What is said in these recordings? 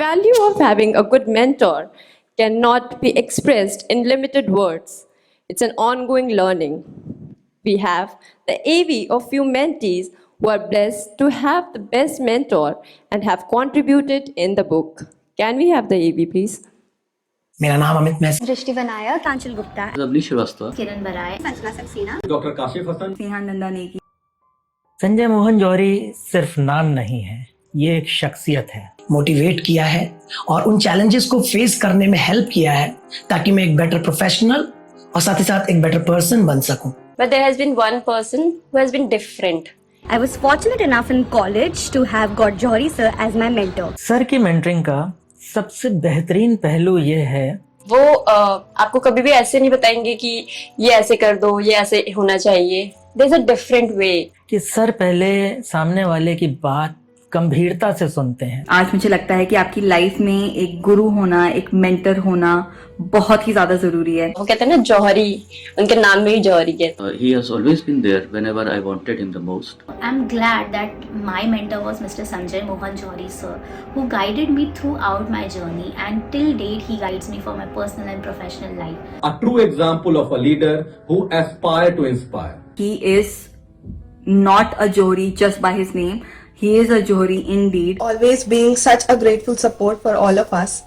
value of having a good mentor cannot be expressed in limited words. It's an ongoing learning. We have the AV of few mentees who are blessed to have the best mentor and have contributed in the book. Can we have the AV, please? मेरा नाम अमित मैं दृष्टि बनाया कांचल Gupta lovely Srivastava किरण बराय Sanjana Saxena doctor Kashif Hasan Sneha Nanda Negi Sanjay Mohan जौहरी सिर्फ नाम नहीं है, ये एक शख्सियत है। मोटिवेट किया है और उन चैलेंजेस को फेस करने में हेल्प किया है ताकि मैं एक बेटर प्रोफेशनल और साथ ही साथ एक बेटर पर्सन बन सकूं। But there has been one person who has been different. I was fortunate enough in college to have got Johri sir as my mentor. Sir की मेंटरिंग का सबसे बेहतरीन पहलू ये है वो आपको कभी भी ऐसे नहीं बताएंगे कि ये ऐसे कर दो, ये ऐसे होना चाहिए. There's a different way. कि सर पहले सामने वाले की बात गंभीरता से सुनते हैं। आज मुझे लगता है कि आपकी लाइफ में एक गुरु होना, एक मेंटर होना बहुत ही ज्यादा जरूरी है। वो कहते हैं ना जौहरी, उनके नाम में ही जौहरी है। He has always been there whenever I wanted him the most. I'm glad that my mentor was Mr. Sanjay Mohan Johri sir, who guided me throughout my journey, and till date he guides me for my personal and professional life. a true example of a leader who aspire to inspire. He is not a Johri just by his name. He is a Johri indeed. Always being such a grateful support for all of us.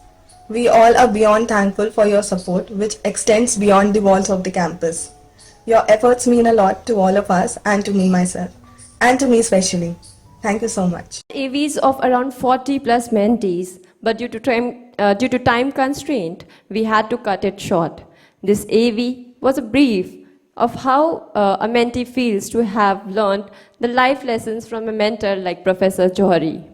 We all are beyond thankful for your support, which extends beyond the walls of the campus. Your efforts mean a lot to all of us and to me myself, and to me especially. Thank you so much. AVs of around 40 plus mentees, but due to time constraint, we had to cut it short. This AV was a brief of how a mentee feels to have learned the life lessons from a mentor like Professor Johri.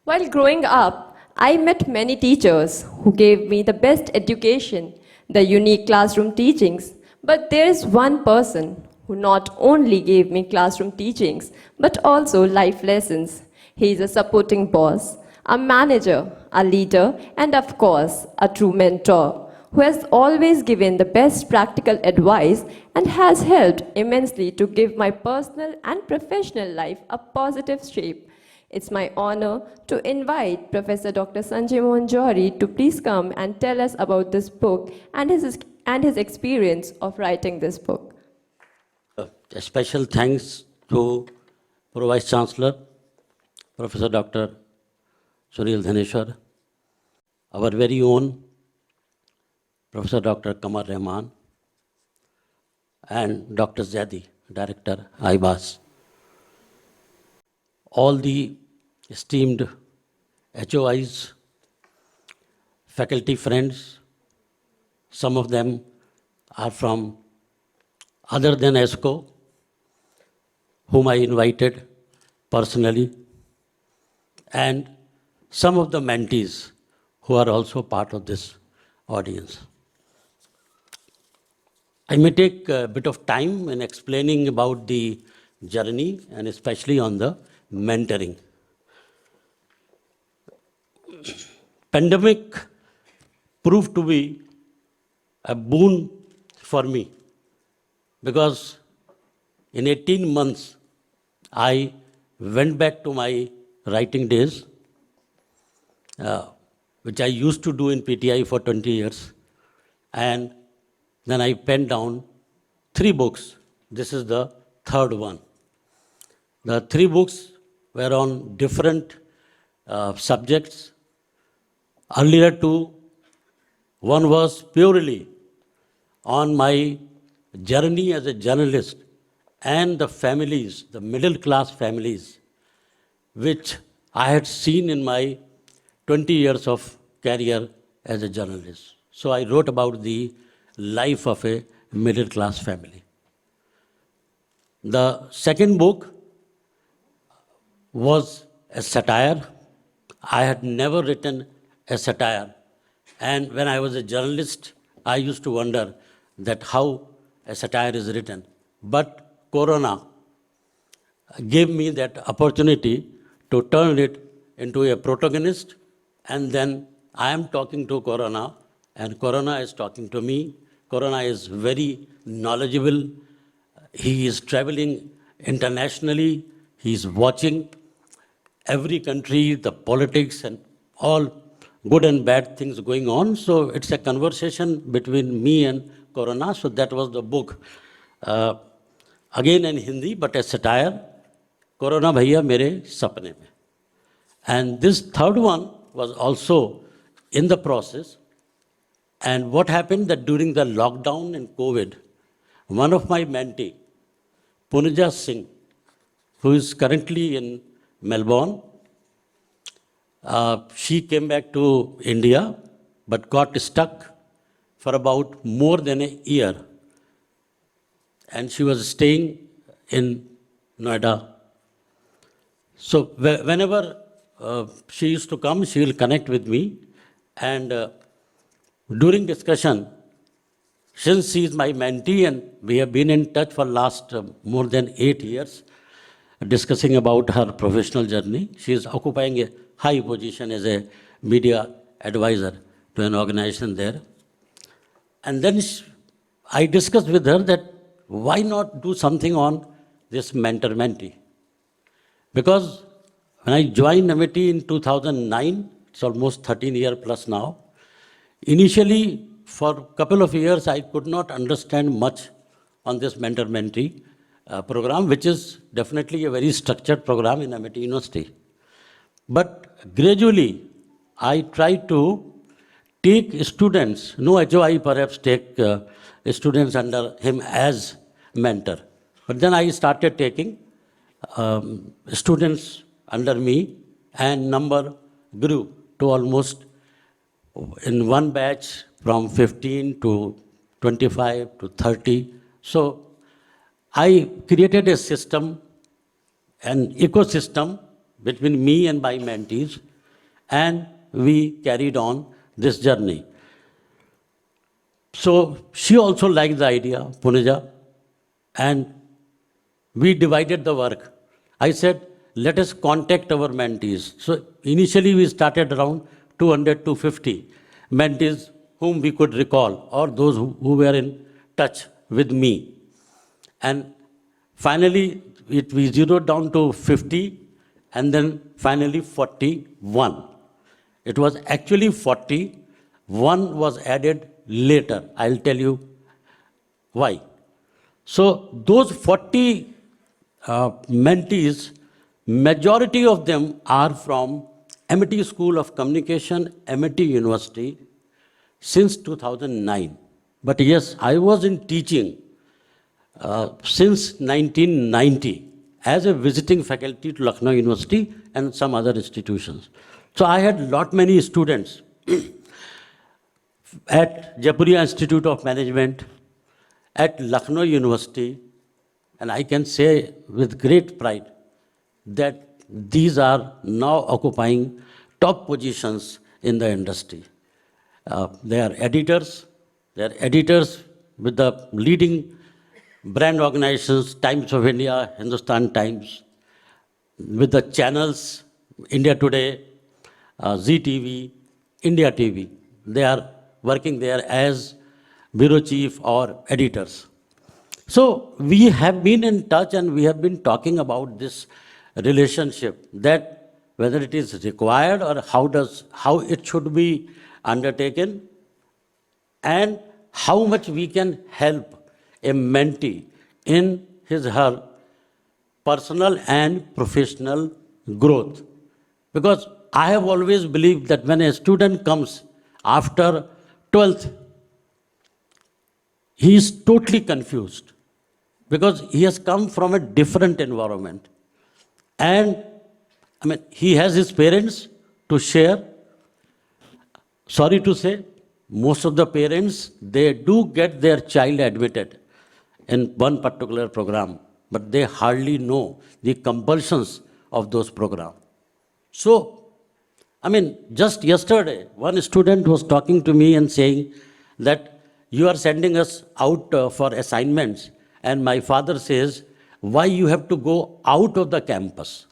While growing up, I met many teachers who gave me the best education, the unique classroom teachings, but there is one person who not only gave me classroom teachings, but also life lessons. He is a supporting boss, a manager, a leader, and of course, a true mentor, who has always given the best practical advice and has helped immensely to give my personal and professional life a positive shape. It's my honor to invite Professor Dr. Sanjay Mohan Johri to please come and tell us about this book and his experience of writing this book. A special thanks to Pro Vice Chancellor, Professor Dr. Sunil Dhaneshwar, our very own Professor Dr. Qamar Rehman, and Dr. Zaidi, Director, IBAS. All the esteemed HOIs, faculty friends, some of them are from other than ESCO, whom I invited personally, and some of the mentees who are also part of this audience. I may take a bit of time in explaining about the journey and especially on the mentoring. Pandemic proved to be a boon for me because in 18 months I went back to my writing days, which I used to do in PTI for 20 years, and then I penned down 3 books. This is the third one. The 3 books were on different subjects. Earlier 2, one was purely on my journey as a journalist and the families, the middle class families, which I had seen in my 20 years of career as a journalist. So I wrote about the life of a middle class family. The second book was a satire. I had never written a satire. And when I was a journalist, I used to wonder that how a satire is written. But Corona gave me that opportunity to turn it into a protagonist, and then I am talking to Corona, and Corona is talking to me. Corona is very knowledgeable. He is traveling internationally. He is watching every country, the politics, and all good and bad things going on. So it's a conversation between me and Corona. So that was the book. Again in Hindi, but a satire. Corona Bhaiya Mere Sapne Mein. And this third one was also in the process. And what happened that during the lockdown and COVID, one of my mentee, Punja Singh, who is currently in Melbourne, she came back to India, but got stuck for about more than a year. And she was staying in Noida. So whenever she used to come, she will connect with me. And during discussion, since she is my mentee and we have been in touch for last more than 8 years, discussing about her professional journey, she is occupying a high position as a media advisor to an organization there. And then I discussed with her that why not do something on this mentor-mentee? Because when I joined Amity in 2009, it's almost 13 years plus now, initially for a couple of years I could not understand much on this mentor-mentee program, which is definitely a very structured program in Amity University. But gradually I tried to take students, no HOI perhaps take students under him as mentor. But then I started taking students under me, and number grew to almost, in one batch, from 15 to 25 to 30. So I created a system, an ecosystem between me and my mentees, and we carried on this journey. So she also liked the idea, Puneja, and we divided the work. I said, let us contact our mentees. So initially we started around 200 to 50 mentees whom we could recall, or those who were in touch with me. And finally we zeroed down to 50, and then finally 41. It was actually 40. One was added later. I'll tell you why. So those 40 mentees, majority of them are from Amity School of Communication, Amity University, since 2009. But yes, I was in teaching since 1990 as a visiting faculty to Lucknow University and some other institutions. So I had many students at Jaipuriya Institute of Management, at Lucknow University, and I can say with great pride that these are now occupying top positions in the industry. They are editors with the leading brand organizations, Times of India, Hindustan Times, with the channels, India Today, Zee TV, India TV. They are working there as bureau chief or editors. So we have been in touch and we have been talking about this relationship, that whether it is required or how it should be undertaken, and how much we can help a mentee in her personal and professional growth. Because I have always believed that when a student comes after 12th, he is totally confused because he has come from a different environment. And he has his parents to share. Sorry to say, most of the parents, they do get their child admitted in one particular program, but they hardly know the compulsions of those programs. So, just yesterday, one student was talking to me and saying that you are sending us out for assignments, and my father says, why you have to go out of the campus?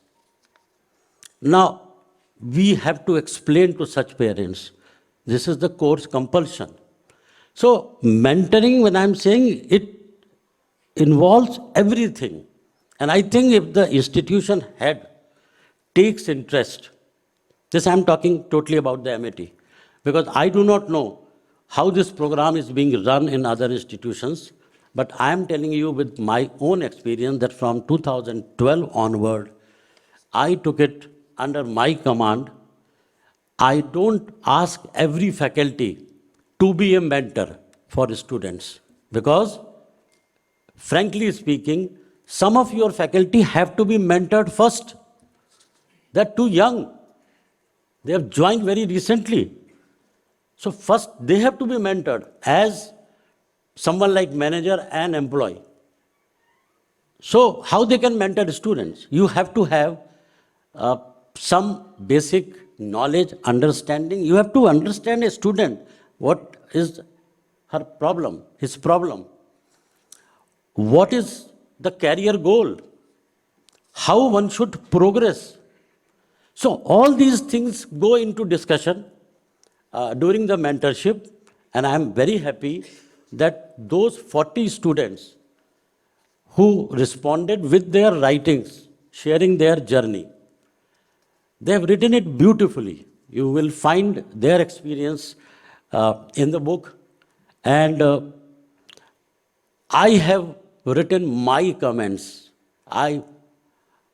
Now, we have to explain to such parents, this is the course compulsion. So, mentoring, when I'm saying, it involves everything. And I think if the institution head takes interest This I'm talking totally about the Amity, because I do not know how this program is being run in other institutions, but I am telling you with my own experience that from 2012 onward, I took it under my command. I don't ask every faculty to be a mentor for students, because frankly speaking, some of your faculty have to be mentored first. They're too young. They have joined very recently. So first they have to be mentored as someone like manager and employee. So how they can mentor the students? You have to have some basic knowledge, understanding. You have to understand a student, what is her problem, his problem. What is the career goal? How one should progress? So all these things go into discussion during the mentorship, and I am very happy that those 40 students who responded with their writings, sharing their journey, they have written it beautifully. You will find their experience in the book, and I have written my comments.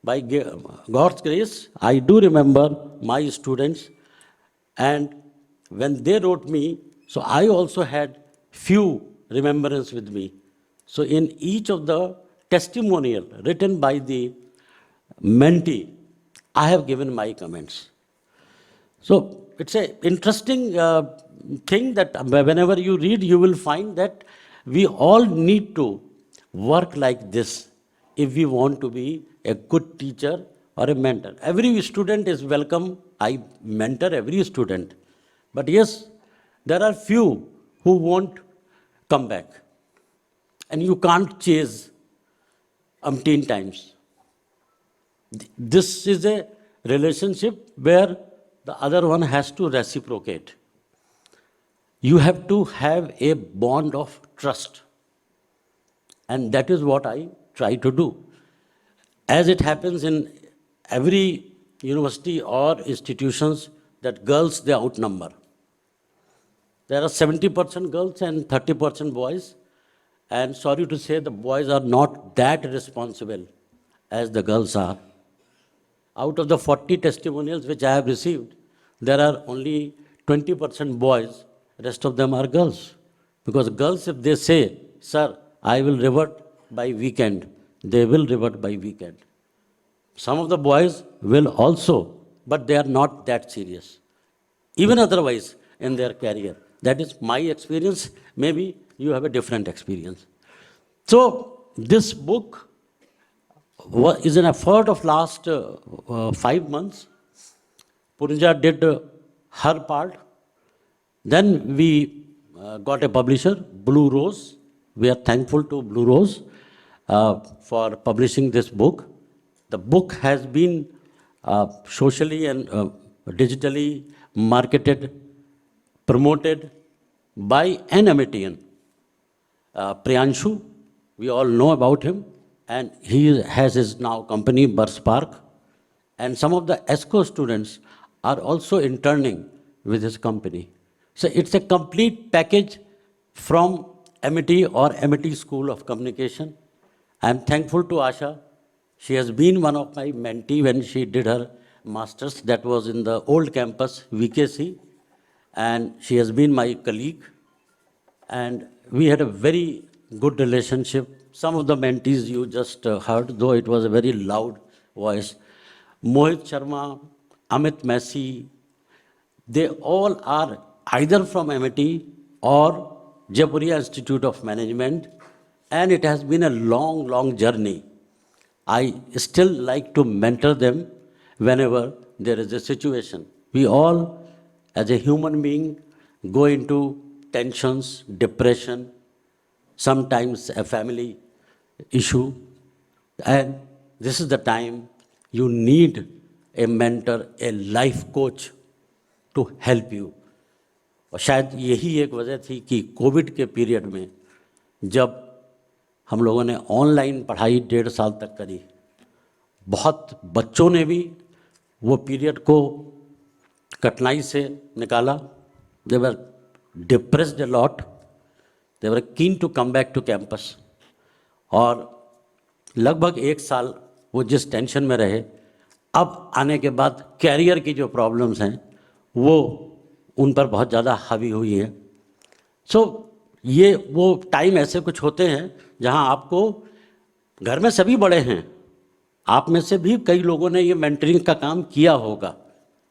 By God's grace, I do remember my students, and when they wrote me, so I also had few remembrance with me. So in each of the testimonial written by the mentee, I have given my comments. So it's an interesting thing that whenever you read, you will find that we all need to work like this if we want to be a good teacher or a mentor. Every student is welcome. I mentor every student. But yes, there are few who won't come back. And you can't chase umpteen times. This is a relationship where the other one has to reciprocate. You have to have a bond of trust. And that is what I try to do. As it happens in every university or institutions, that girls, they outnumber. There are 70% girls and 30% boys. And sorry to say, the boys are not that responsible as the girls are. Out of the 40 testimonials which I have received, there are only 20% boys, rest of them are girls. Because girls, if they say, sir, I will revert by weekend, they will revert by weekend. Some of the boys will also, but they are not that serious. Even otherwise in their career. That is my experience. Maybe you have a different experience. So this book is an effort of last 5 months. Punja did her part. Then we got a publisher, Blue Rose. We are thankful to Blue Rose for publishing this book. The book has been socially and digitally marketed, promoted by an Amitian, Priyanshu. We all know about him, and he has his now company, Burst Park. And some of the ESCO students are also interning with his company. So it's a complete package from Amity or Amity School of Communication. I'm thankful to Asha. She has been one of my mentee when she did her master's. That was in the old campus, VKC. And she has been my colleague. And we had a very good relationship. Some of the mentees you just heard, though it was a very loud voice. Mohit Sharma, Amit Messi, they all are either from Amity or Jaipuriya Institute of Management, and it has been a long, long journey. I still like to mentor them whenever there is a situation. We all, as a human being, go into tensions, depression, sometimes a family issue, and this is the time you need a mentor, a life coach to help you. और शायद यही एक वजह थी कि Covid के period में जब हम लोगों ने ऑनलाइन पढ़ाई 1.5 साल तक करी, बहुत बच्चों ने भी वो पीरियड को कठिनाई से निकाला. They were depressed a lot. They were keen to come back to campus. और लगभग 1 साल वो जिस टेंशन में रहे, अब आने के बाद कैरियर की जो प्रॉब्लम्स हैं वो उन पर बहुत ज़्यादा हावी हुई हैं. सो ये वो टाइम ऐसे कुछ होते हैं जहां आपको, घर में सभी बड़े हैं, आप में से भी कई लोगों ने ये मेंटरिंग का काम किया होगा,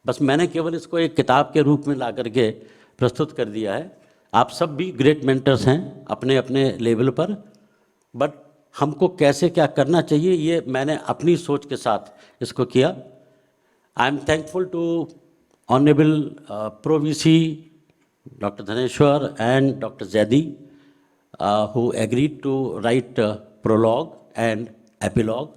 बस मैंने केवल इसको एक किताब के रूप में ला करके प्रस्तुत कर दिया है. आप सब भी ग्रेट मेंटर्स हैं अपने अपने लेवल पर, बट हमको कैसे क्या करना चाहिए ये मैंने अपनी सोच के साथ इसको किया. I am thankful to honourable Pro VC Dr. Dhaneshwar and Dr. Zaidi, who agreed to write prologue and epilogue.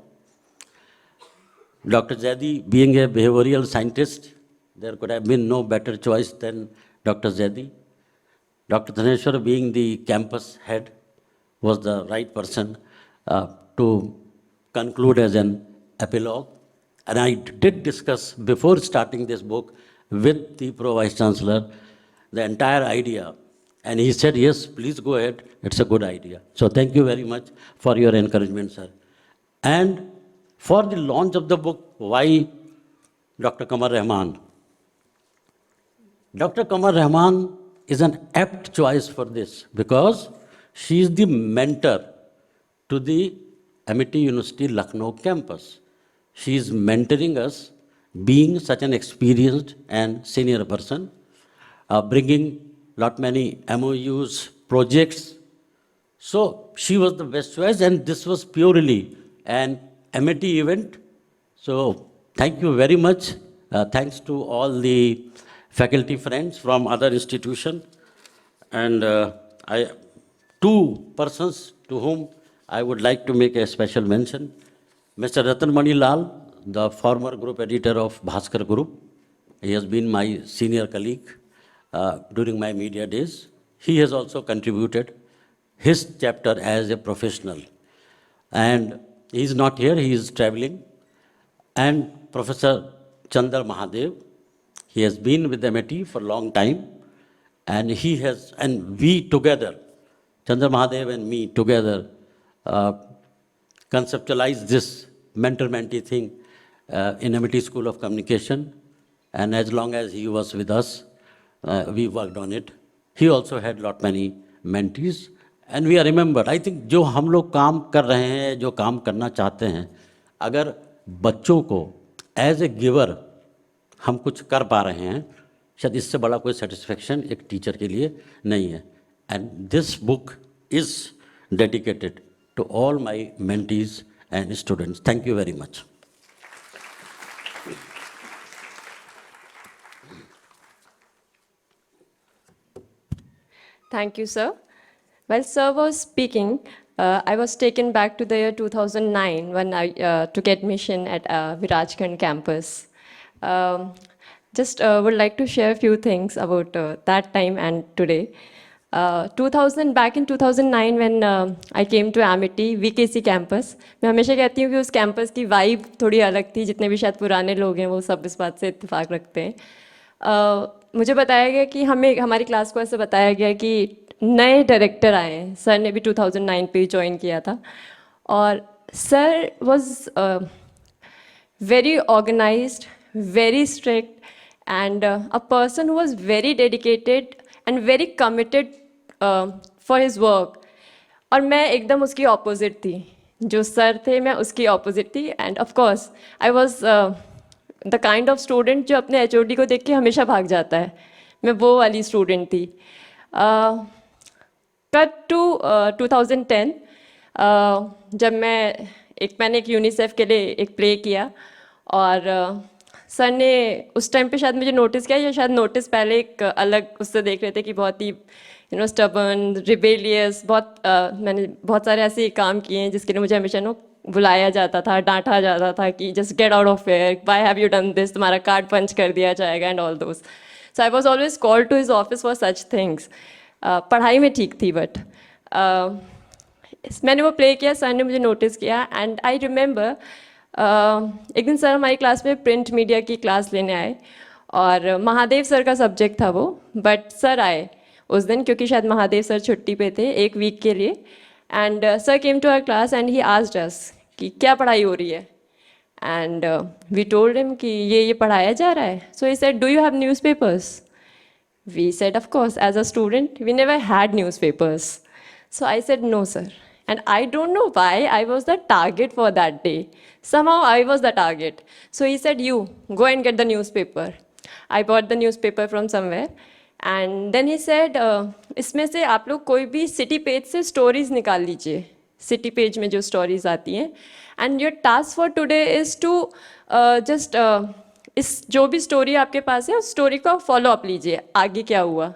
Dr. Zaidi being a behavioral scientist, there could have been no better choice than Dr. Zaidi. Dr. Dhaneshwar being the campus head was the right person to conclude as an epilogue. And I did discuss before starting this book with the Pro Vice Chancellor the entire idea. And he said, yes, please go ahead, it's a good idea. So thank you very much for your encouragement, sir. And for the launch of the book, why Dr. Qamar Rehman? Dr. Qamar Rehman is an apt choice for this because she is the mentor to the Amity University Lucknow campus. She is mentoring us, being such an experienced and senior person, bringing lot many MOUs, projects. So she was the best choice, and this was purely an Amity event. So thank you very much. Thanks to all the faculty friends from other institutions. And two persons to whom I would like to make a special mention. Mr. Ratan Mani Lal, the former group editor of Bhaskar Group. He has been my senior colleague during my media days. He has also contributed his chapter as a professional. And he is not here, he is traveling. And Professor Chandra Mahadev, he has been with MIT for a long time. And he has, and we together, Chandra Mahadev and me together, conceptualized this mentor-mentee thing in MIT School of Communication. And as long as he was with us, we worked on it. He also had lot many mentees. And we are remembered. I think जो हम लोग काम कर रहे हैं, जो काम करना चाहते हैं, अगर बच्चों को एज ए गिवर हम कुछ कर पा रहे हैं, शायद इससे बड़ा कोई सेटिस्फेक्शन एक टीचर के लिए नहीं है. And this book is dedicated to all my mentees and students. Thank you very much. Thank you, sir. While sir was speaking, I was taken back to the year 2009 when I took admission at Virajkhand campus. Just would like to share a few things about that time and today. 2009 when I came to Amity, VKC campus, मैं हमेशा कहती हूँ कि उस campus की vibe थोड़ी अलग थी. जितने भी शायद पुराने लोग हैं वो सब इस बात से इत्तेफाक रखते हैं. मुझे बताया गया कि हमारी क्लास को ऐसे बताया गया कि नए डायरेक्टर आए हैं. सर ने भी 2009 पे ज्वाइन किया था और sir was very organised, very strict and a person who was very dedicated and very committed for his work. और मैं एकदम उसकी opposite थी. जो सर थे मैं उसकी opposite थी. And of course I was the kind of student जो अपने HOD को देख के हमेशा भाग जाता है. मैं वो वाली student थी. Cut to 2010 जब मैंने एक यूनिसेफ के लिए एक प्ले किया और सर ने उस टाइम पे शायद मुझे नोटिस किया या शायद नोटिस पहले एक अलग उससे देख रहे थे कि बहुत ही स्टबर्न, रिबेलियस, मैंने बहुत सारे ऐसे काम किए हैं जिसके लिए मुझे हमेशा बुलाया जाता था, डांटा जाता था कि just get out of here, why have you done this, तुम्हारा कार्ड पंच कर दिया जाएगा and all those. So I was always called to his office for such things. पढ़ाई में ठीक थी बट मैंने वो प्ले किया, सर ने मुझे नोटिस किया एंड आई रिमेंबर एक दिन सर हमारी क्लास में प्रिंट मीडिया की क्लास लेने आए और महादेव सर का सब्जेक्ट था वो, बट सर आए उस दिन क्योंकि शायद महादेव सर छुट्टी पे थे एक वीक के लिए. And sir came to our class and he asked us कि क्या पढ़ाई हो रही है. एंड वी टोल्ड हिम कि ये पढ़ाया जा रहा है. So he said, do you have newspapers? We said, of course, as a student, we never had newspapers. So I said, no, sir. And I don't know why I was the target for that day. Somehow I was the target. So he said, you, go and get the newspaper. I bought the newspaper from somewhere. And then he said, इसमें से आप लोग कोई भी city page से stories निकाल लीजिए. City page में जो stories आती हैं. And your task for today is to just इस जो भी स्टोरी आपके पास है उस स्टोरी को फॉलो अप लीजिए, आगे क्या हुआ.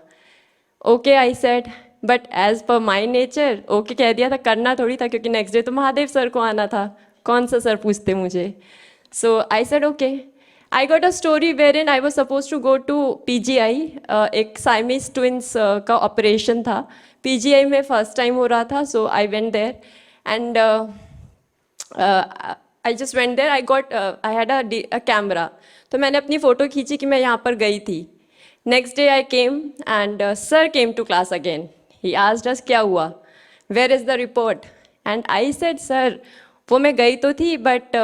Okay I said, but as per my nature okay कह दिया था, करना थोड़ी था क्योंकि नेक्स्ट डे तो महादेव सर को आना था, कौन सा सर पूछते मुझे. So I said okay. I got a story wherein I was suppose to go to PGI. एक साइमीज ट्विंस का ऑपरेशन था. PGI में फर्स्ट टाइम हो रहा था. So I went there and I just went there. I had a camera. तो मैंने अपनी फ़ोटो खींची कि मैं यहाँ पर गई थी. Next day I came and sir came to class again. He asked us क्या हुआ, where is the report. And I said sir वो मैं गई तो थी बट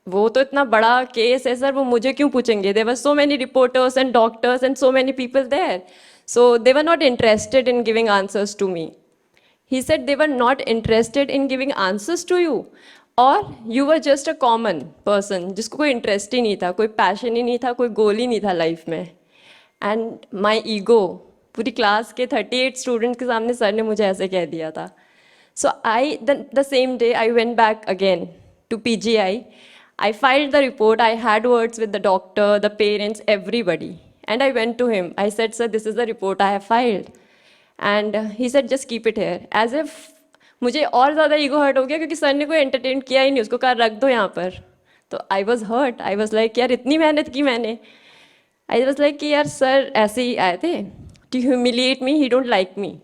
वो तो इतना बड़ा केस है सर, वो मुझे क्यों पूछेंगे. There were so many reporters and doctors and so many people there, so they were not interested in giving answers to me. He said they were not interested in giving answers to you, or you were just a common person जिसको कोई interest ही नहीं था, कोई passion ही नहीं था, कोई गोल ही नहीं था लाइफ में. एंड माई ईगो, पूरी क्लास के 38 स्टूडेंट के सामने सर ने मुझे ऐसे कह दिया था. So I the same day I went back again to PGI. I filed the report. I had words with the doctor, the parents, everybody. And I went to him. I said, sir, this is the report I have filed. And he said, just keep it here. As if मुझे और ज़्यादा ego hurt हो गया क्योंकि sir ने कोई entertain किया ही नहीं, उसको कहा रख दो यहाँ पर. तो I was hurt. I was like यार इतनी मेहनत की मैंने. आई वॉज लाइक कि यार सर ऐसे ही आए थे to humiliate me, he don't like me.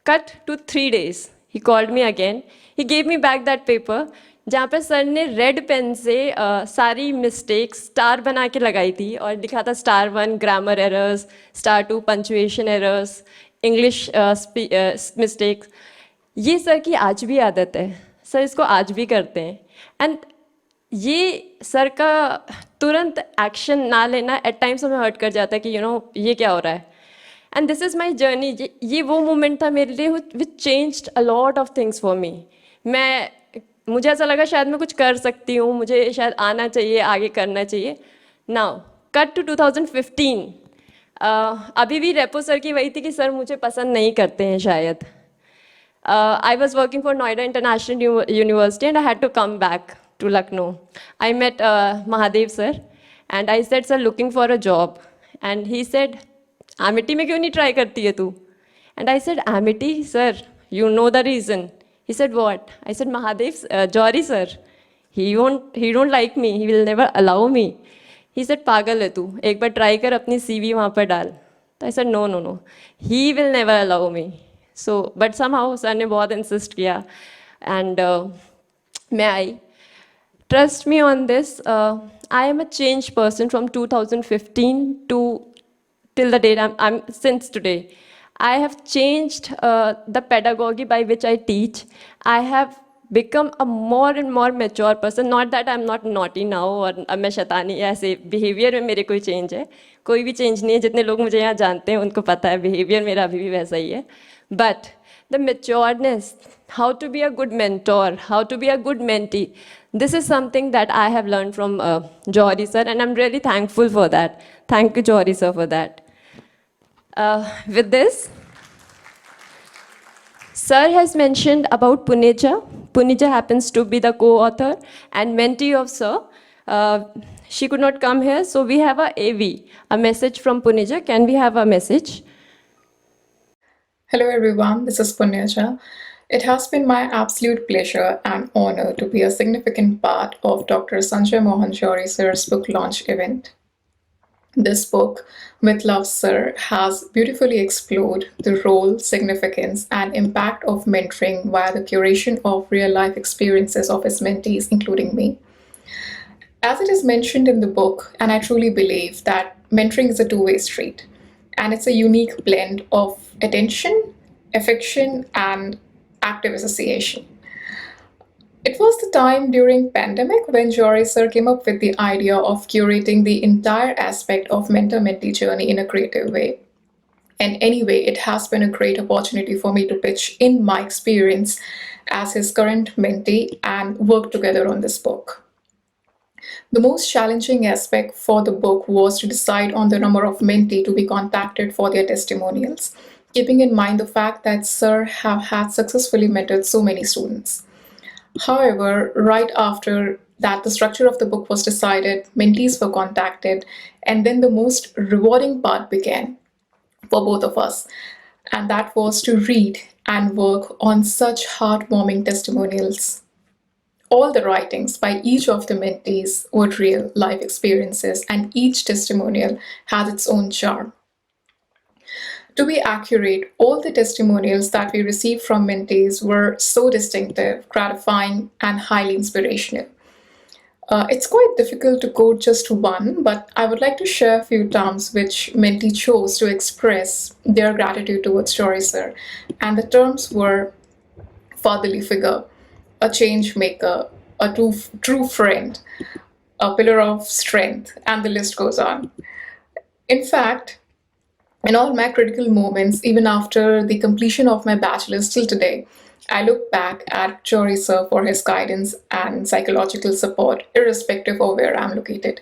Cut to 3 days. He called me again. He gave me back that paper जहाँ पर सर ने रेड पेन से सारी मिस्टेक्स स्टार बना के लगाई थी और लिखा था star 1 grammar errors, star 2 punctuation errors, English mistakes. ये सर की आज भी आदत है, सर इसको आज भी करते हैं. एंड ये सर का तुरंत एक्शन ना लेना एट टाइम्स हमें हर्ट कर जाता है कि ये क्या हो रहा है. And this is my journey. ये वो मोमेंट था मेरे लिए which changed a lot of things for me. मुझे ऐसा लगा शायद मैं कुछ कर सकती हूँ, मुझे शायद आना चाहिए, आगे करना चाहिए. Now cut to 2015. अभी भी रेपो सर की वही थी कि सर मुझे पसंद नहीं करते हैं शायद. I was working for Noida International University and I had to come back to Lucknow. I met Mahadev sir and I said sir looking for a job. And he said Amity में क्यों नहीं ट्राई करती है तू. And I said Amity sir, you know the reason. He said, what? I said, Mahadev Johri sir. He don't like me. He will never allow me. He said, पागल है तू, एक बार ट्राई कर, अपनी CV वहाँ पर डाल. तो I said, no. He will never allow me. So, but somehow sir ने बहुत insist किया. And मैं आई. Trust me on this. I am a changed person from 2015 to till the date I'm since today. I have changed the pedagogy by which I teach. I have become a more and more mature person. Not that I'm not naughty now और अब मैं शैतानी ऐसे behavior में मेरे कोई change है. कोई भी change नहीं है. जितने लोग मुझे यहाँ जानते हैं उनको पता है behavior मेरा अभी भी वैसा ही है. But the matureness, how to be a good mentor, how to be a good mentee, this is something that I have learned from Johri sir, and I'm really thankful for that. Thank you, Johri sir, for that. With this, sir has mentioned about Puneja. Puneja happens to be the co-author and mentee of sir. She could not come here, so we have a AV, a message from Puneja. Can we have a message? Hello everyone, this is Puneja. It has been my absolute pleasure and honor to be a significant part of Dr. Sanjay Mohan Johri sir's book launch event. This book, With Love Sir, has beautifully explored the role, significance, and impact of mentoring via the curation of real-life experiences of his mentees, including me. As it is mentioned in the book, and I truly believe that mentoring is a two-way street, and it's a unique blend of attention, affection, and active association. It was the time during pandemic when Johri sir came up with the idea of curating the entire aspect of mentor-mentee journey in a creative way. And anyway, it has been a great opportunity for me to pitch in my experience as his current mentee and work together on this book. The most challenging aspect for the book was to decide on the number of mentee to be contacted for their testimonials, keeping in mind the fact that Sir have had successfully mentored so many students. However, right after that, the structure of the book was decided, mentees were contacted, and then the most rewarding part began for both of us, and that was to read and work on such heartwarming testimonials. All the writings by each of the mentees were real life experiences, and each testimonial has its own charm. To be accurate, all the testimonials that we received from mentees were so distinctive, gratifying, and highly inspirational. It's quite difficult to quote just one, but I would like to share a few terms which mentee chose to express their gratitude towards Johri sir. And the terms were fatherly figure, a change maker, a true friend, a pillar of strength, and the list goes on. In fact, in all my critical moments, even after the completion of my bachelor's till today, I look back at Johri sir for his guidance and psychological support, irrespective of where I'm located.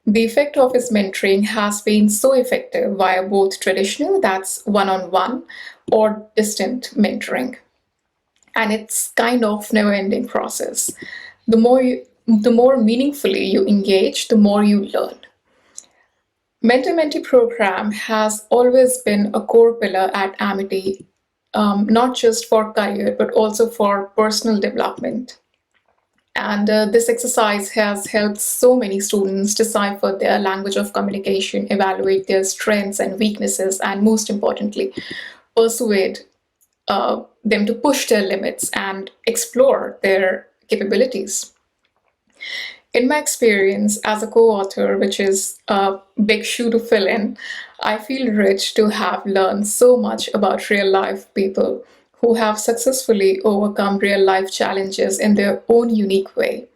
The effect of his mentoring has been so effective via both traditional, that's one-on-one, or distant mentoring. And it's kind of never-ending process. The more meaningfully you engage, the more you learn. Mentor-mentee program has always been a core pillar at Amity, not just for career, but also for personal development. And this exercise has helped so many students decipher their language of communication, evaluate their strengths and weaknesses, and most importantly, persuade them to push their limits and explore their capabilities. In my experience as a co-author, which is a big shoe to fill in, I feel rich to have learned so much about real life people who have successfully overcome real life challenges in their own unique way,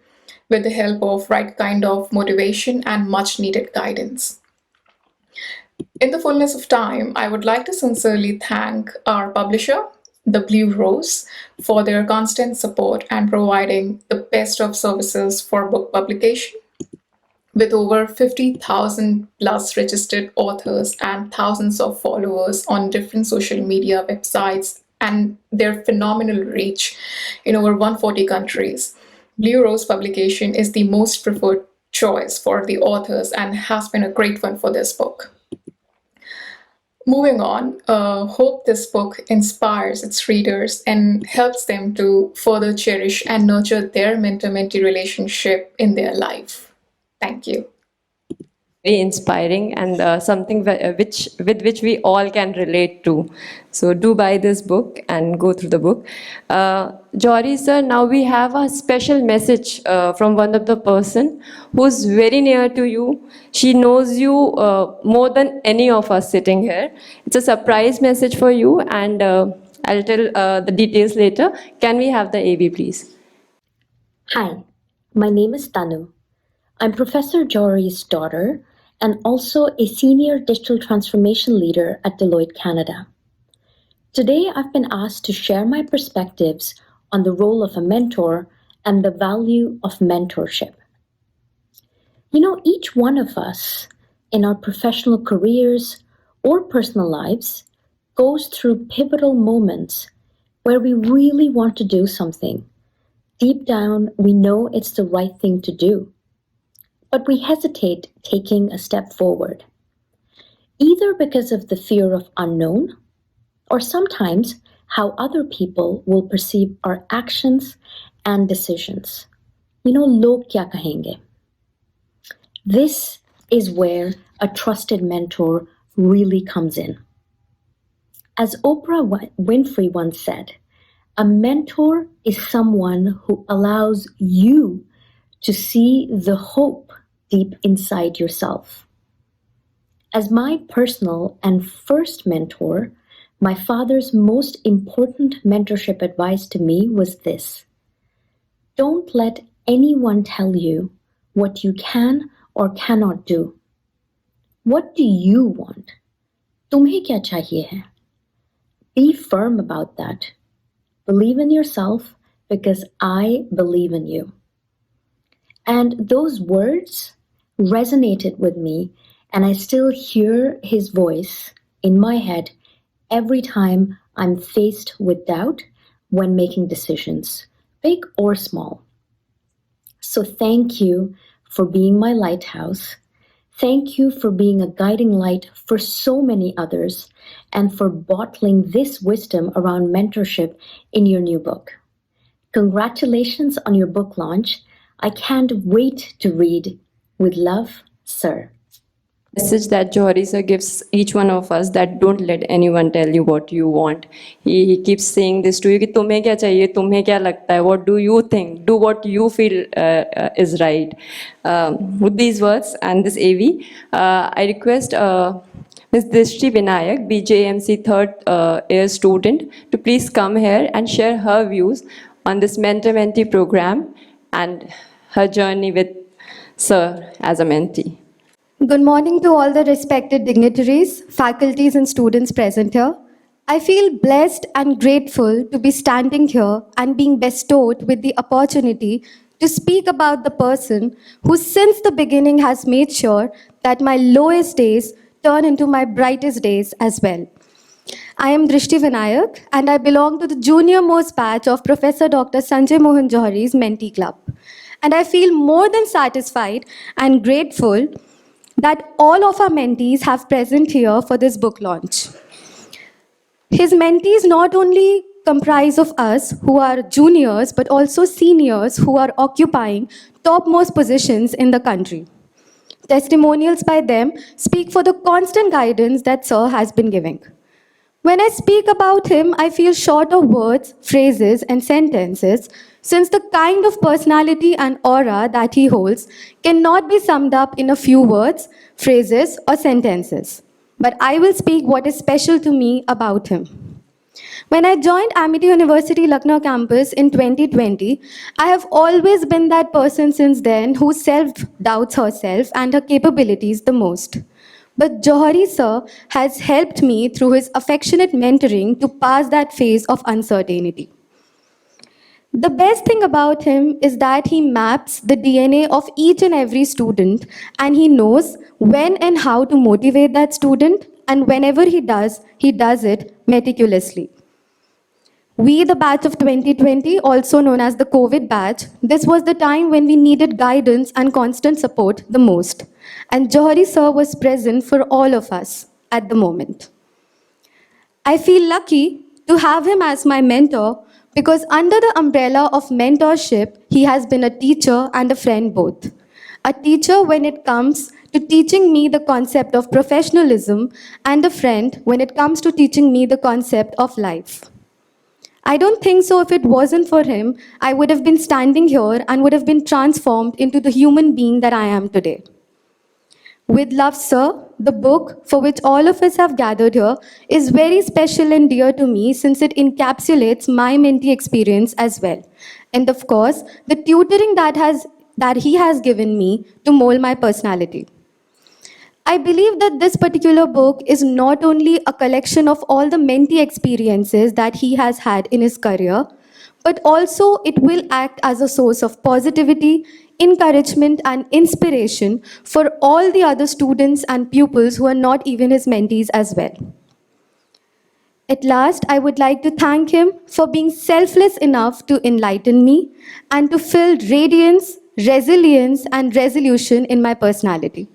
with the help of right kind of motivation and much needed guidance. In the fullness of time, I would like to sincerely thank our publisher, the Blue Rose, for their constant support and providing the best of services for book publication. With over 50,000 plus registered authors and thousands of followers on different social media websites and their phenomenal reach in over 140 countries, Blue Rose publication is the most preferred choice for the authors and has been a great one for this book. Moving on, hope this book inspires its readers and helps them to further cherish and nurture their mentor-mentee relationship in their life. Thank you. Very inspiring and something with which we all can relate to. So do buy this book and go through the book. Johri sir, now we have a special message from one of the person who's very near to you. She knows you more than any of us sitting here. It's a surprise message for you, and I'll tell the details later. Can we have the AV, please? Hi, my name is Tanu. I'm Professor Johri's daughter and also a senior digital transformation leader at Deloitte Canada. Today, I've been asked to share my perspectives on the role of a mentor and the value of mentorship. You know, each one of us in our professional careers or personal lives goes through pivotal moments where we really want to do something. Deep down, we know it's the right thing to do, but we hesitate taking a step forward, either because of the fear of unknown, or sometimes how other people will perceive our actions and decisions. You know, log kya kahenge? This is where a trusted mentor really comes in. As Oprah Winfrey once said, a mentor is someone who allows you to see the hope deep inside yourself. As my personal and first mentor, my father's most important mentorship advice to me was this: don't let anyone tell you what you can or cannot do. What do you want? तुम्हें क्या चाहिए है? Be firm about that. Believe in yourself because I believe in you. And those words resonated with me, and I still hear his voice in my head every time I'm faced with doubt when making decisions, big or small. So thank you for being my lighthouse. Thank you for being a guiding light for so many others and for bottling this wisdom around mentorship in your new book. Congratulations on your book launch. I can't wait to read. With love, sir. Message that Johri sir gives each one of us, that don't let anyone tell you what you want. He keeps saying this to you कि तुम्हें क्या चाहिए, तुम्हें क्या लगता है, what do you think, do what you feel is right. With these words and this AV, I request Ms. Drishti Vinayak, BJMC third year student, to please come here and share her views on this mentor-mentee program and her journey with sir as a mentee. Good morning to all the respected dignitaries, faculties, and students present here. I feel blessed and grateful to be standing here and being bestowed with the opportunity to speak about the person who, since the beginning, has made sure that my lowest days turn into my brightest days as well. I am Drishti Vinayak, and I belong to the junior most batch of Professor Dr. Sanjay Mohan Johri's Mentee Club. And I feel more than satisfied and grateful that all of our mentees have present here for this book launch. His mentees not only comprise of us who are juniors, but also seniors who are occupying topmost positions in the country. Testimonials by them speak for the constant guidance that Sir has been giving. When I speak about him, I feel short of words, phrases, and sentences, since the kind of personality and aura that he holds cannot be summed up in a few words, phrases, or sentences. But I will speak what is special to me about him. When I joined Amity University Lucknow campus in 2020, I have always been that person since then who self-doubts herself and her capabilities the most. But Johri sir has helped me through his affectionate mentoring to pass that phase of uncertainty. The best thing about him is that he maps the DNA of each and every student, and he knows when and how to motivate that student, and whenever he does it meticulously. We, the batch of 2020, also known as the COVID batch, this was the time when we needed guidance and constant support the most. And Johri sir was present for all of us at the moment. I feel lucky to have him as my mentor because under the umbrella of mentorship, he has been a teacher and a friend both. A teacher when it comes to teaching me the concept of professionalism, and a friend when it comes to teaching me the concept of life. I don't think so if it wasn't for him, I would have been standing here and would have been transformed into the human being that I am today. With love, sir, the book for which all of us have gathered here is very special and dear to me since it encapsulates my mentee experience as well. And of course, the tutoring that he has given me to mold my personality. I believe that this particular book is not only a collection of all the mentee experiences that he has had in his career, but also it will act as a source of positivity, encouragement, and inspiration for all the other students and pupils who are not even his mentees as well. At last, I would like to thank him for being selfless enough to enlighten me and to fill radiance, resilience, and resolution in my personality.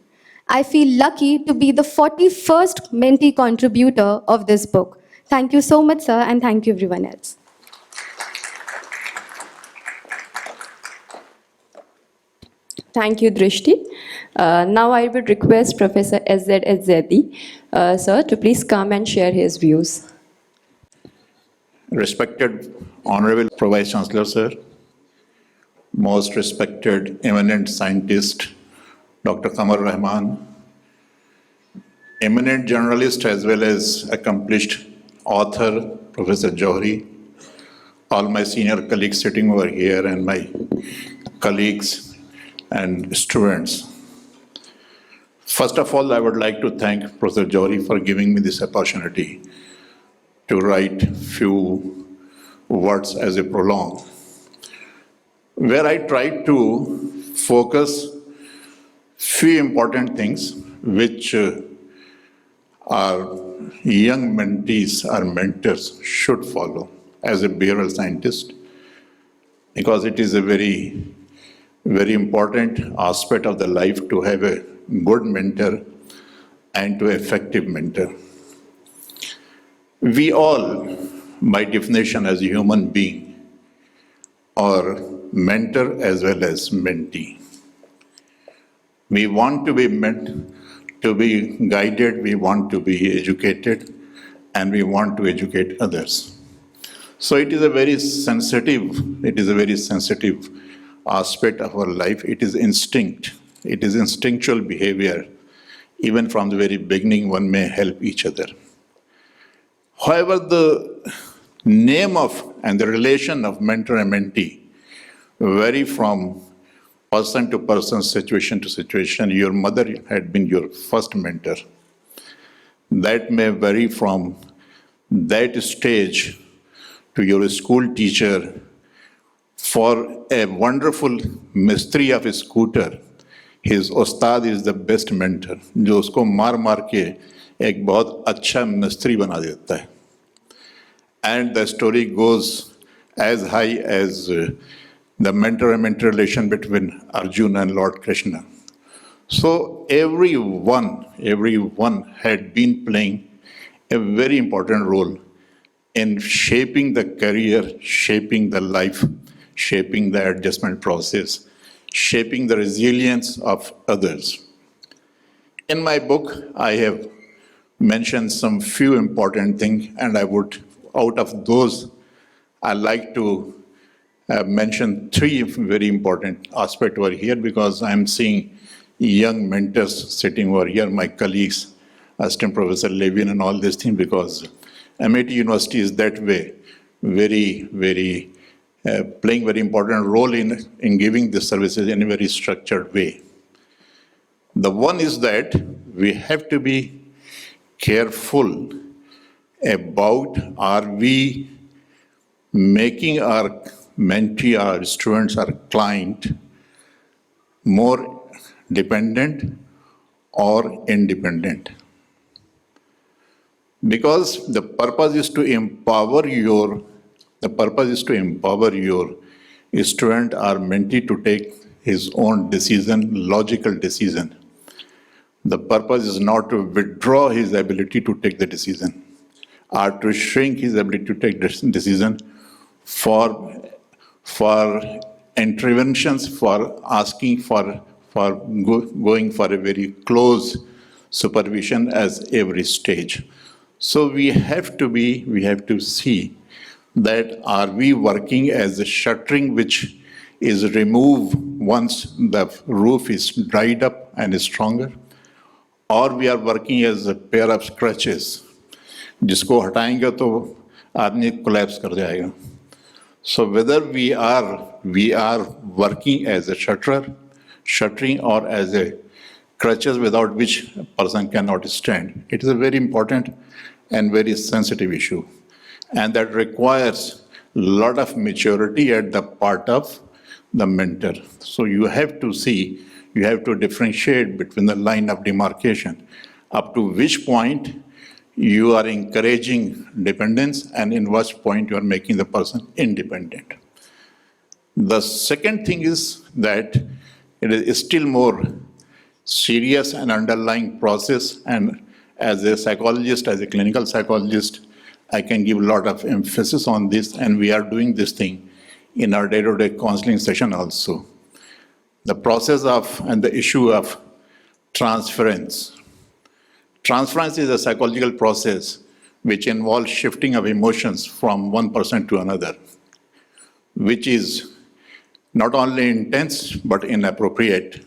I feel lucky to be the 41st mentee contributor of this book. Thank you so much, sir, and thank you everyone else. Thank you, Drishti. Now I would request Professor Zaidi, sir, to please come and share his views. Respected Honorable Pro Vice Chancellor, sir, most respected, eminent scientist, Dr. Qamar Rehman, eminent journalist as well as accomplished author, Professor Johri, all my senior colleagues sitting over here and my colleagues and students. First of all, I would like to thank Professor Johri for giving me this opportunity to write few words as a prologue, where I tried to focus few important things which our young mentees, our mentors should follow as a behavioral scientist, because it is a very, very important aspect of the life to have a good mentor and to effective mentor. We all, by definition as a human being, are mentor as well as mentee. We want to be to be guided, we want to be educated, and we want to educate others. So it is a very sensitive aspect of our life. It is instinct. It is instinctual behavior. Even from the very beginning, one may help each other. However, the name of and the relation of mentor and mentee vary from person to person, situation to situation. Your mother had been your first mentor. That may vary from that stage to your school teacher. For a wonderful mistri of a scooter, his ustad is the best mentor, जो उसको मार मार के एक बहुत अच्छा मिस्त्री बना देता है. And the story goes as high as the mentor and mentor relation between Arjuna and Lord Krishna. So everyone had been playing a very important role in shaping the career, shaping the life, shaping the adjustment process, shaping the resilience of others. In my book, I have mentioned some few important things, and out of those, I like to mention three very important aspects over here, because I'm seeing young mentors sitting over here, my colleagues, Assistant Professor Levin and all these things, because Amity University is that way, playing very important role in giving the services in a very structured way. The one is that we have to be careful about, are we making our mentee, our students, our client more dependent or independent? Because the purpose is to empower your student or mentee to take his own decision, logical decision. The purpose is not to withdraw his ability to take the decision or to shrink his ability to take decision for interventions, for asking for going for a very close supervision as every stage. So we have to see that are we working as a shuttering which is removed once the roof is dried up and is stronger, or we are working as a pair of crutches जिसको हटाएंगे तो आदमी collapse कर जाएगा. So whether we are working as a shuttering or as a crutches without which a person cannot stand. It is a very important and very sensitive issue, and that requires a lot of maturity at the part of the mentor. So you have to differentiate between the line of demarcation, up to which point you are encouraging dependence and in which point you are making the person independent. The second thing is that it is still more serious and underlying process, and as a psychologist, as a clinical psychologist, I can give a lot of emphasis on this, and we are doing this thing in our day-to-day counseling session also. The process of and the issue of transference. Transference is a psychological process which involves shifting of emotions from one person to another, which is not only intense but inappropriate.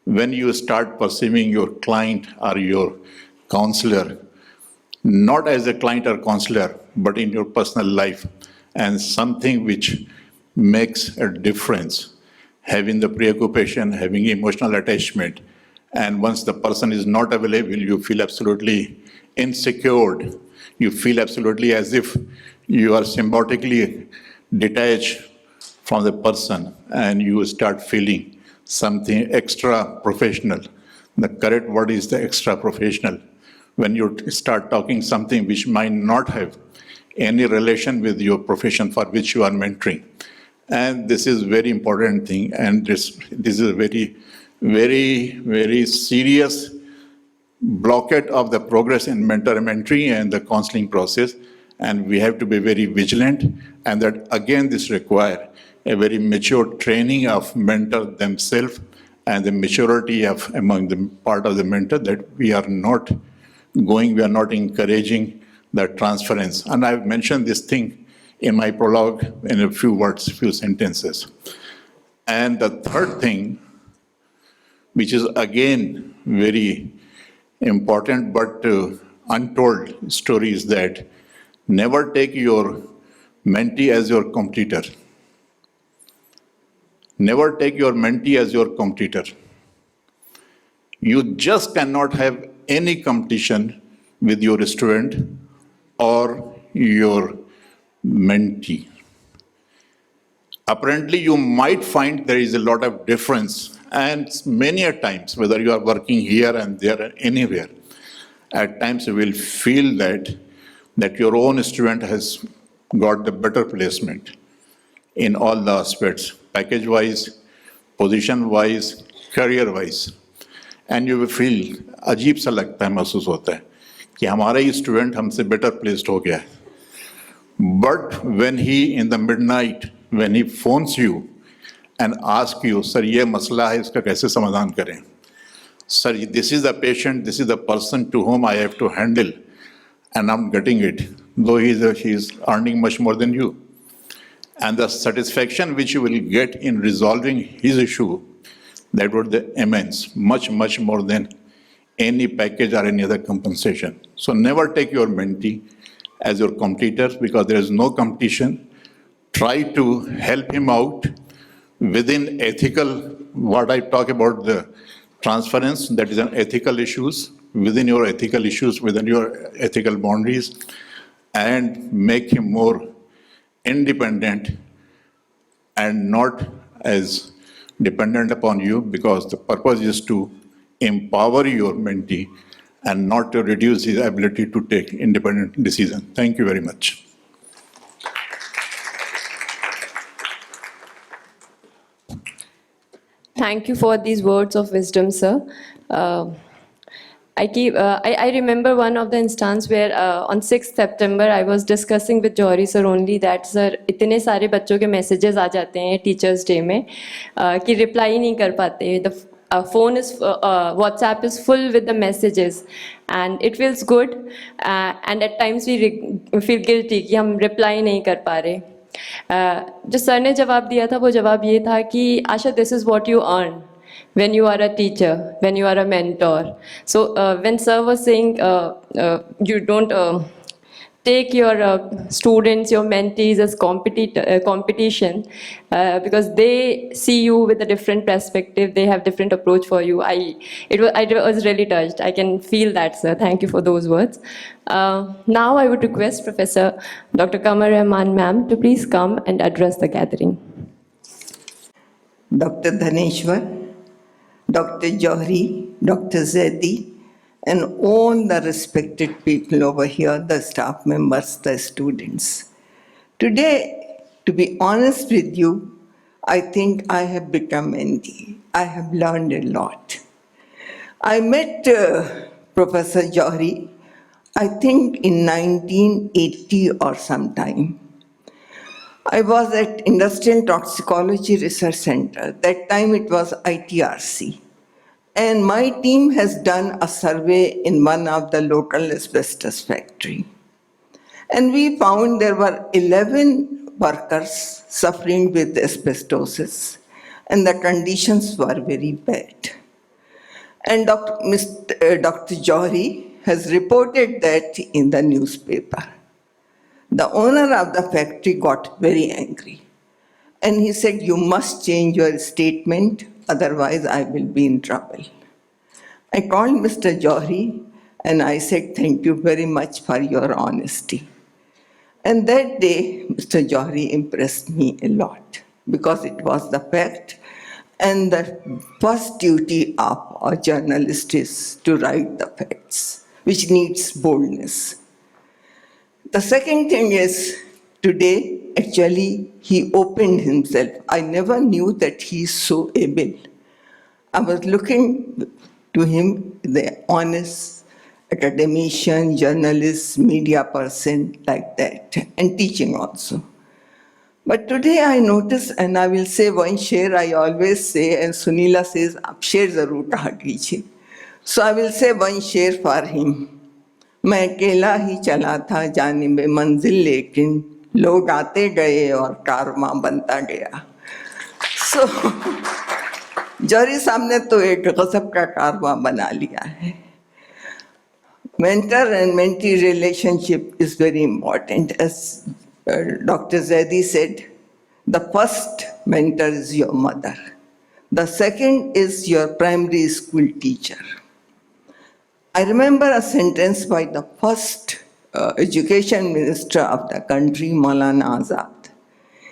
When you start perceiving your client or your counselor not as a client or counselor, but in your personal life, and something which makes a difference, having the preoccupation, having emotional attachment, and once the person is not available, you feel absolutely insecure. You feel absolutely as if you are symbiotically detached from the person, and you start feeling something extra professional. The correct word is the extra professional. When you start talking something which might not have any relation with your profession for which you are mentoring. And this is very important thing, and this is a very serious blockade of the progress in mentor-mentee and the counseling process, and we have to be very vigilant, and that again this require a very mature training of mentor themselves and the maturity of among the part of the mentor that we are not encouraging the transference. And I've mentioned this thing in my prologue in a few words, few sentences. And the third thing, which is again very important but untold story, is that never take your mentee as your competitor. Never take your mentee as your competitor. You just cannot have any competition with your student or your mentee. Apparently, you might find there is a lot of difference, and many a times, whether you are working here and there or anywhere, at times you will feel that your own student has got the better placement in all the aspects, package-wise, position-wise, career-wise. And you will feel अजीब सा लगता है, महसूस होता है कि हमारा ही student हमसे better placed हो गया है. But when he in the midnight, when he phones you and asks you, sir, ये मसला है, इसका कैसे समाधान करें? Sir, this is the patient, this is the person to whom I have to handle, and I'm getting it, though he is earning much more than you. And the satisfaction which you will get in resolving his issue, that would be immense, much more than any package or any other compensation. So never take your mentee as your competitor, because there is no competition. Try to help him out within ethical, what I talk about, the transference, that is an ethical issues, within your ethical issues, within your ethical boundaries, and make him more independent and not as dependent upon you, because the purpose is to empower your mentee and not to reduce his ability to take independent decisions. Thank you very much. Thank you for these words of wisdom, sir. I remember one of the instance where on 6th September I was discussing with Johri sir only that sir इतने सारे बच्चों के messages आ जाते हैं Teachers Day में कि reply ही नहीं कर पाते. The phone is WhatsApp is full with the messages, and it feels good, and at times we feel guilty कि हम reply नहीं कर पा रहे. जो सर ने जवाब दिया था वो जवाब ये था कि आशा, this is what you earn when you are a teacher, when you are a mentor. So when sir was saying you don't take your students, your mentees as competition, because they see you with a different perspective, they have different approach for you. I was really touched. I can feel that, sir. Thank you for those words. Now I would request Professor Dr. Qamar Rehman ma'am to please come and address the gathering. Dr. Dhaneshwar, Dr. Johri, Dr. Zaidi, and all the respected people over here, the staff members, the students. Today, to be honest with you, I think I have become mentee. I have learned a lot. I met Professor Johri, I think in 1980 or sometime. I was at Industrial Toxicology Research Center. That time it was ITRC. And my team has done a survey in one of the local asbestos factory. And we found there were 11 workers suffering with asbestosis, and the conditions were very bad. And Dr. Johri has reported that in the newspaper. The owner of the factory got very angry. And he said, "You must change your statement, otherwise I will be in trouble." I called Mr. Johri and I said, "Thank you very much for your honesty." And that day, Mr. Johri impressed me a lot because it was the fact. And the first duty of a journalist is to write the facts, which needs boldness. The second thing is, today, actually, he opened himself. I never knew that he is so able. I was looking to him, the honest academician, journalist, media person, like that, and teaching also. But today I notice, and I will say one share I always say, and Sunila says, "Aap share zarur kaha kijiye." So I will say one share for him. मैं अकेला ही चला था जानिबे मंजिल, लेकिन लोग आते गए और कारवां बनता गया. So जौहरी साहब ने तो एक गजब का कारवां बना लिया है. Mentor and mentee relationship is very important. As Dr. Zaidi said, the first mentor is your mother. The second is your primary school teacher. I remember a sentence by the first education minister of the country, Maulana Azad.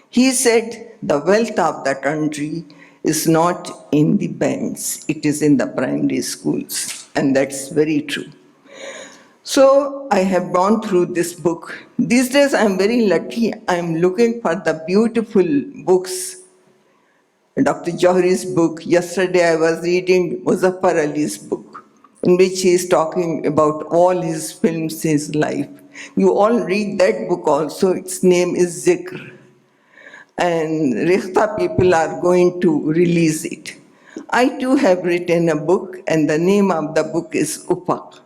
He said, "The wealth of the country is not in the banks, it is in the primary schools." And that's very true. So I have gone through this book. These days I'm very lucky. I'm looking for the beautiful books. Dr. Johri's book. Yesterday I was reading Muzaffar Ali's book, in which he is talking about all his films, his life. You all read that book also. Its name is Zikr. And Rekhta people are going to release it. I too have written a book, and the name of the book is Ufaq.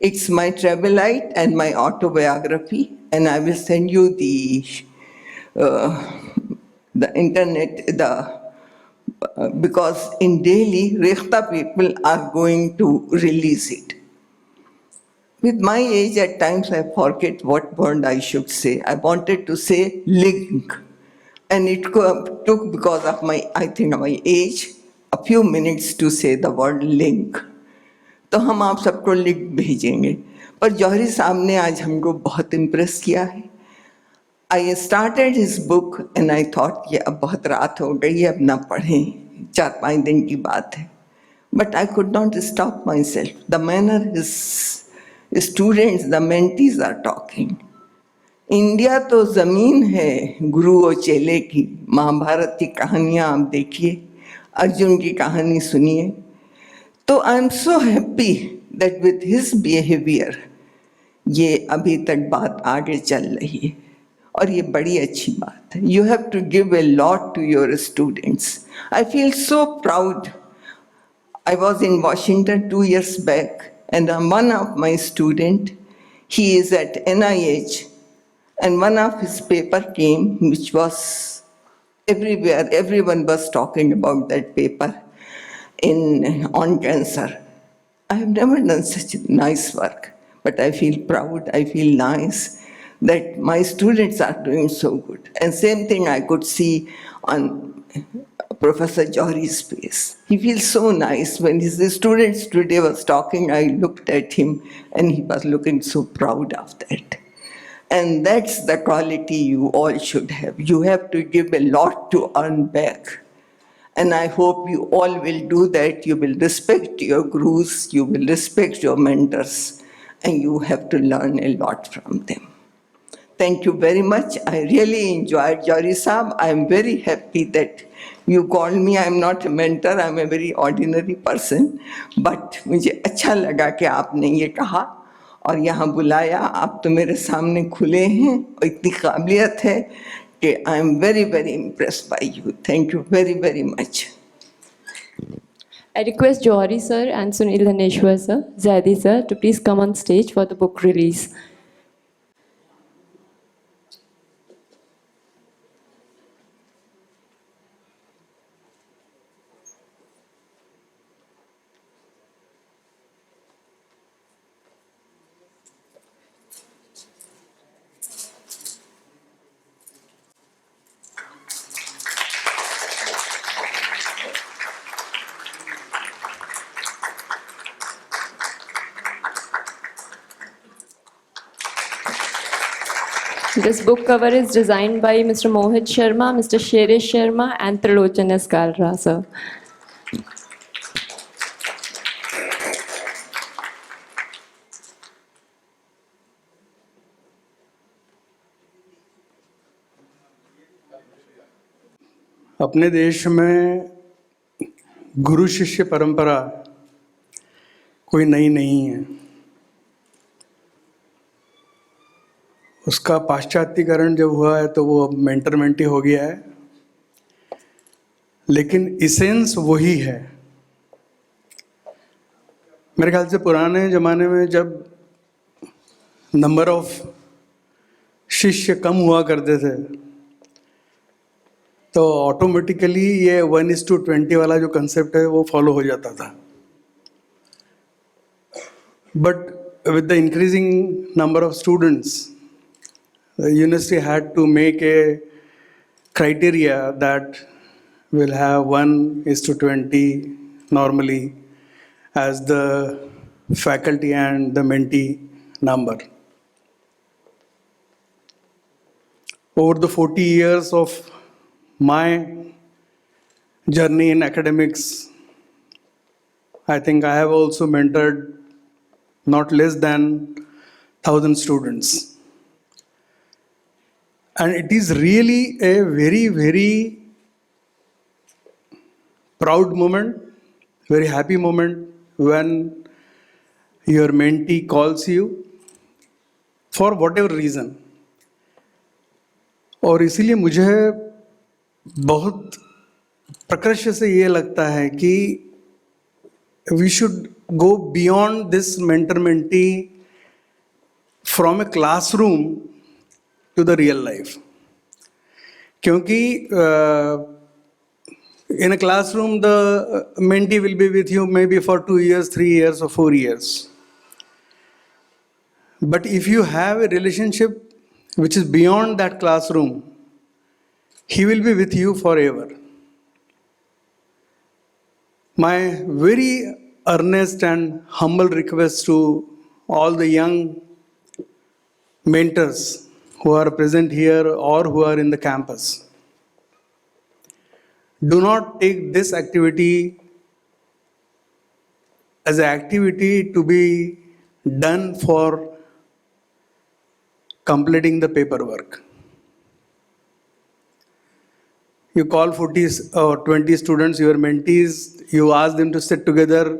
It's my travelite and my autobiography, and I will send you the internet, because in Delhi, Rekhta people are going to release it. With my age, at times I forget what word I should say. I wanted to say link, and it took, because of I think my age, a few minutes to say the word link. तो हम आप सबको link भेजेंगे. पर जौहरी साहब ने आज हमको बहुत इम्प्रेस किया है. I started his book and I thought कि अब बहुत रात हो गई है, अब ना पढ़ें, 4-5 दिन की बात है. But I could not stop myself. The manner his students, the mentees are talking. India तो ज़मीन है गुरु और चेले की. महाभारत की कहानियाँ आप देखिए, अर्जुन की कहानी सुनिए. तो I am so happy that with his behaviour ये अभी तक बात आगे चल रही है, और ये बड़ी अच्छी बात है. You have to give a lot to your students. I feel so proud. I was in Washington 2 years back, and one of my student, he is at NIH, and one of his paper came, which was everywhere. Everyone was talking about that paper on cancer. I have never done such nice work, but I feel proud, I feel nice that my students are doing so good. And same thing I could see on Professor Johri's face. He feels so nice. When his students today was talking, I looked at him and he was looking so proud of that. And that's the quality you all should have. You have to give a lot to earn back. And I hope you all will do that. You will respect your gurus, you will respect your mentors, and you have to learn a lot from them. Thank you very much. I really enjoyed Johri Saab. I am very happy that you called me. I am not a mentor, I am a very ordinary person. But मुझे अच्छा लगा कि आपने ये कहा और यहाँ बुलाया. आप तो मेरे सामने खुले हैं और इतनी काबिलियत है कि I am very, very impressed by you. Thank you very, very much. I request Johri sir and Sunil Dhaneshwar sir, Zaidi sir, to please come on stage for the book release. This book cover is designed by Mr. Mohit Sharma, Mr. Sheresh Sharma, and Trilochana Skalra, sir. अपने देश में गुरु शिष्य परंपरा कोई नई नहीं है। उसका पाश्चात्यकरण जब हुआ है तो वो अब मेंटर मेंटी हो गया है, लेकिन इसेंस वही है। मेरे ख्याल से पुराने ज़माने में जब नंबर ऑफ शिष्य कम हुआ करते थे तो ऑटोमेटिकली ये 1:20 वाला जो कंसेप्ट है वो फॉलो हो जाता था। But with the increasing number of students, the university had to make a criteria that will have 1:20 normally as the faculty and the mentee number. Over the 40 years of my journey in academics, I think I have also mentored not less than 1,000 students. And it is really a very, very proud moment, very happy moment when your mentee calls you for whatever reason. और इसीलिए मुझे बहुत प्रकर्ष से ये लगता है कि we should go beyond this mentor-mentee from a classroom to the real life. क्योंकि in a classroom the mentee will be with you maybe for 2 years, 3 years or 4 years. But if you have a relationship which is beyond that classroom, he will be with you forever. My very earnest and humble request to all the young mentors who are present here or who are in the campus, do not take this activity as an activity to be done for completing the paperwork. You call 40 or 20 students, your mentees, you ask them to sit together,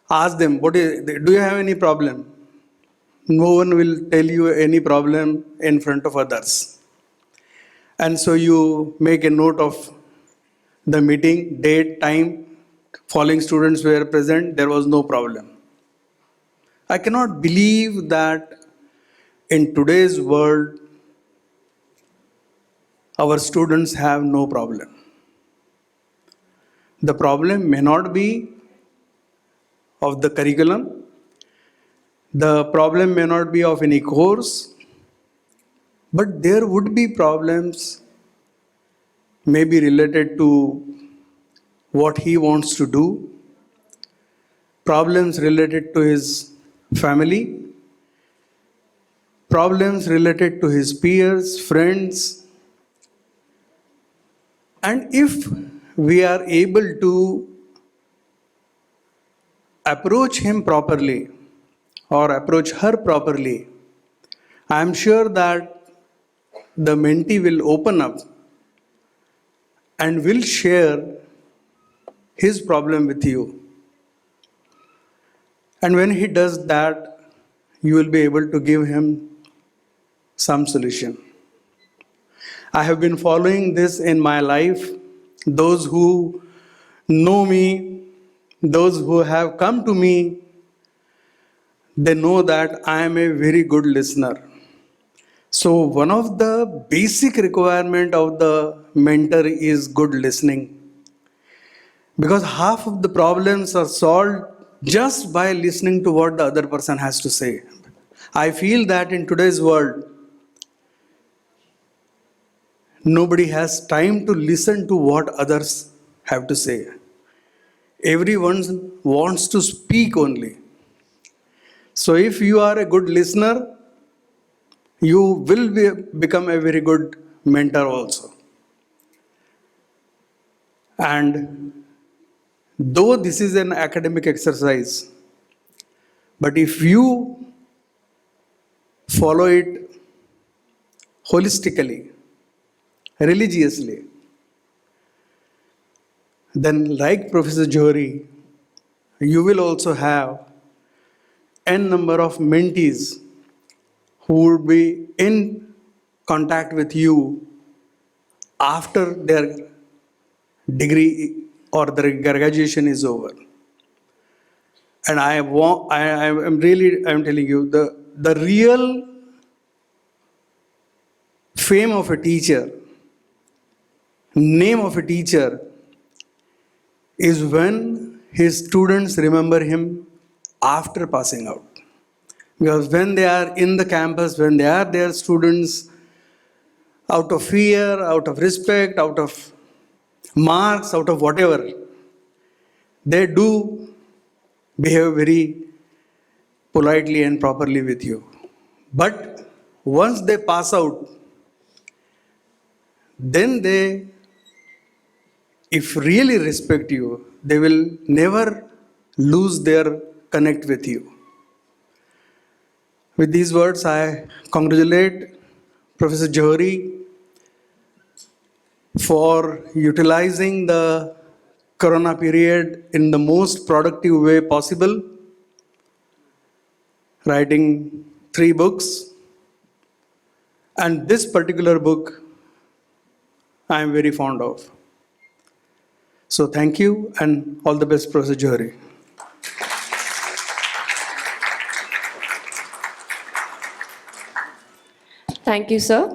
ask them, do you have any problem? No one will tell you any problem in front of others. And so you make a note of the meeting, date, time, following students were present, there was no problem. I cannot believe that in today's world, our students have no problem. The problem may not be of the curriculum, the problem may not be of any course, but there would be problems maybe related to what he wants to do, problems related to his family, problems related to his peers, friends. And if we are able to approach him properly or approach her properly, I am sure that the mentee will open up and will share his problem with you. And when he does that, you will be able to give him some solution. I have been following this in my life. Those who know me, those who have come to me, they know that I am a very good listener. So one of the basic requirement of the mentor is good listening. Because half of the problems are solved just by listening to what the other person has to say. I feel that in today's world, nobody has time to listen to what others have to say. Everyone wants to speak only. So if you are a good listener, you will become a very good mentor also. And though this is an academic exercise, but if you follow it holistically, religiously, then like Professor Johri, you will also have n number of mentees who would be in contact with you after their degree or their graduation is over. And I am telling you, the real fame of a teacher, name of a teacher, is when his students remember him after passing out. Because when they are in the campus, when they are their students, out of fear, out of respect, out of marks, out of whatever, they do behave very politely and properly with you. But once they pass out, then they, if really respect you, they will never lose their connect with you. With these words, I congratulate Professor Johri for utilizing the Corona period in the most productive way possible, writing 3 books. And this particular book I am very fond of. So thank you and all the best, Professor Johri. Thank you, sir.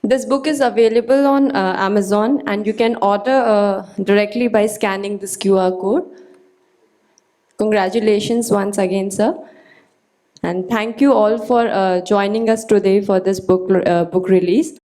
This book is available on Amazon, and you can order directly by scanning this QR code. Congratulations once again, sir. And thank you all for joining us today for this book release.